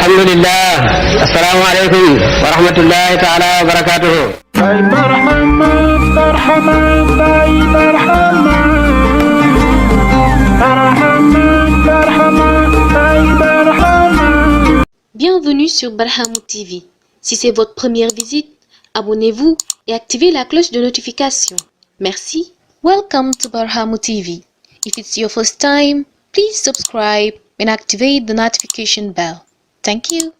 alhamdulillah. Assalamu alaikum wa rahmatullahi ta'ala wa barakatuhu. Bienvenue sur Barhamou TV. Si c'est votre première visite, abonnez-vous et activez la cloche de notification. Merci. Welcome to Barhamou TV. If it's your first time, please subscribe and activate the notification bell. Thank you.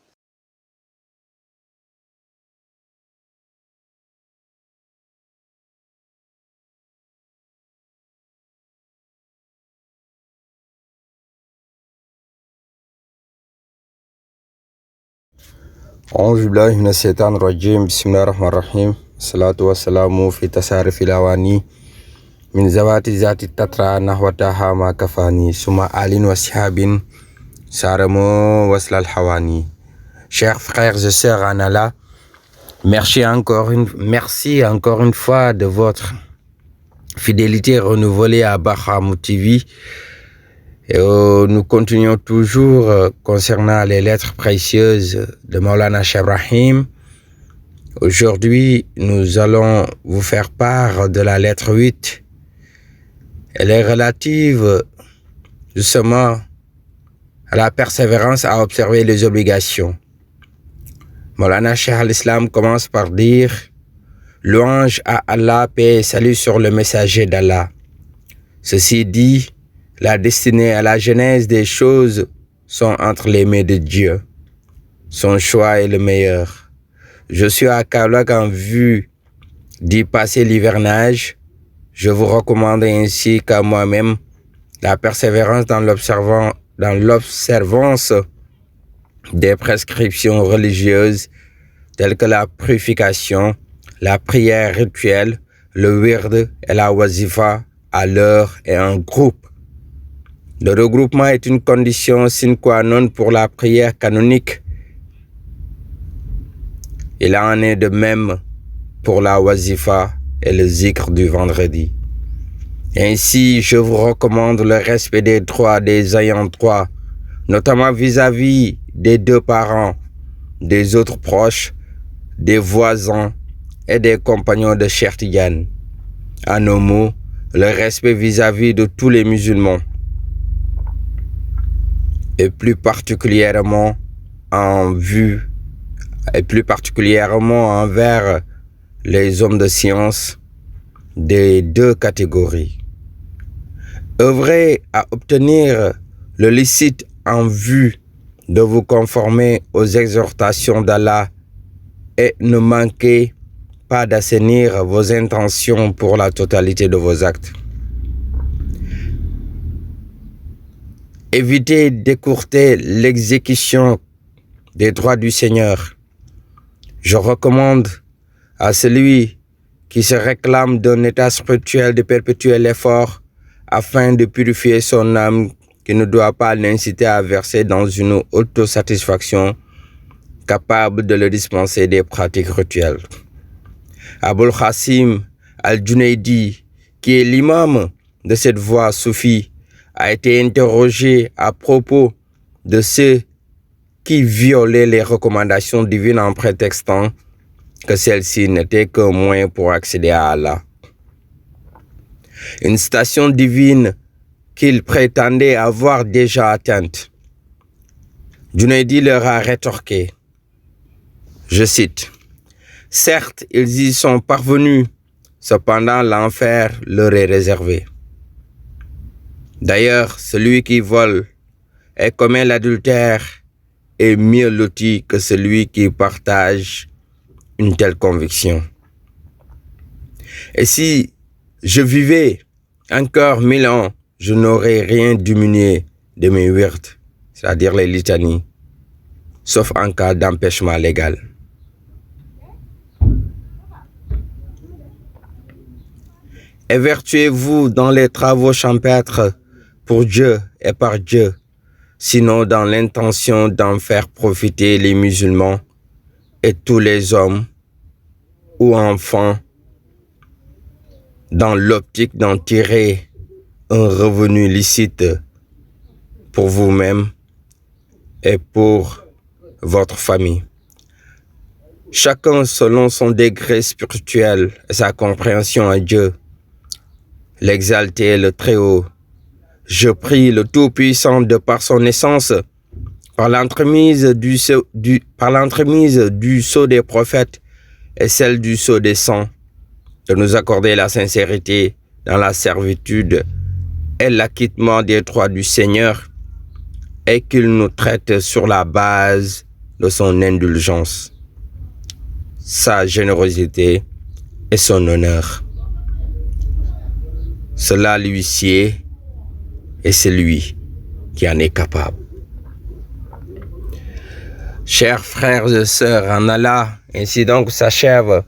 أعوذ بالله من الشيطان الرجيم بسم الله الرحمن الرحيم الصلاة والسلام في تسارف الأواني من زوات ذات التترى نحو تاها ما كفاني ثم آل وصحاب سارمو وصل الحواني. Chers frères et sœurs en Allah, merci encore une fois de votre fidélité renouvelée à Barhamou TV. Et nous continuons toujours concernant les lettres précieuses de Maulana Cheikh Ibrahim. Aujourd'hui, nous allons vous faire part de la lettre 8. Elle est relative justement à la persévérance à observer les obligations. Maulana Cheikh al-Islam commence par dire « Louange à Allah, paix et salut sur le messager d'Allah ». Ceci dit, la destinée à la genèse des choses sont entre les mains de Dieu. Son choix est le meilleur. Je suis à Kaolack en vue d'y passer l'hivernage. Je vous recommande ainsi qu'à moi-même la persévérance dans l'observance des prescriptions religieuses telles que la purification, la prière rituelle, le wird et la wazifa à l'heure et en groupe. Le regroupement est une condition sine qua non pour la prière canonique. Il en est de même pour la wazifa et le zikr du vendredi. Ainsi, je vous recommande le respect des droits des ayants droit, notamment vis-à-vis des deux parents, des autres proches, des voisins et des compagnons de Cheikh Tidiane. En nos mots, le respect vis-à-vis de tous les musulmans. Et plus particulièrement envers les hommes de science des deux catégories. Œuvrez à obtenir le licite en vue de vous conformer aux exhortations d'Allah et ne manquez pas d'assainir vos intentions pour la totalité de vos actes. Évitez d'écourter l'exécution des droits du Seigneur. Je recommande à celui qui se réclame d'un état spirituel de perpétuer l'effort afin de purifier son âme qui ne doit pas l'inciter à verser dans une autosatisfaction capable de le dispenser des pratiques rituelles. Aboul Qasim al-Junaidi, qui est l'imam de cette voie soufie, a été interrogé à propos de ceux qui violaient les recommandations divines en prétextant que celles-ci n'étaient qu'un moyen pour accéder à Allah. Une station divine qu'il prétendait avoir déjà atteinte. Junaidi leur a rétorqué, je cite, « Certes, ils y sont parvenus, cependant l'enfer leur est réservé. D'ailleurs, celui qui vole et commet l'adultère est mieux loti que celui qui partage une telle conviction. Et si je vivais encore 1000 ans, je n'aurais rien diminué de mes wirds, c'est-à-dire les litanies, sauf en cas d'empêchement légal. Évertuez-vous dans les travaux champêtres pour Dieu et par Dieu, sinon dans l'intention d'en faire profiter les musulmans et tous les hommes ou enfants, dans l'optique d'en tirer un revenu licite pour vous-même et pour votre famille. Chacun selon son degré spirituel et sa compréhension à Dieu. L'exalté, le Très-Haut. Je prie le Tout-Puissant de par son essence, par l'entremise du sceau des prophètes et celle du sceau des saints, de nous accorder la sincérité dans la servitude et l'acquittement des droits du Seigneur, et qu'il nous traite sur la base de son indulgence, sa générosité et son honneur. Cela lui sied et c'est lui qui en est capable. Chers frères et sœurs en Allah, ainsi donc s'achève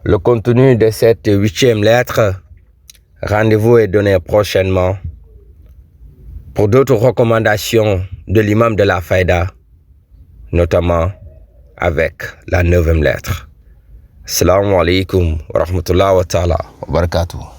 le contenu de cette 8e lettre. Rendez-vous est donné prochainement pour d'autres recommandations de l'imam de la Faïda, notamment avec la 9e lettre. Assalamu alaikum wa rahmatullahi wa ta'ala wa barakatuh.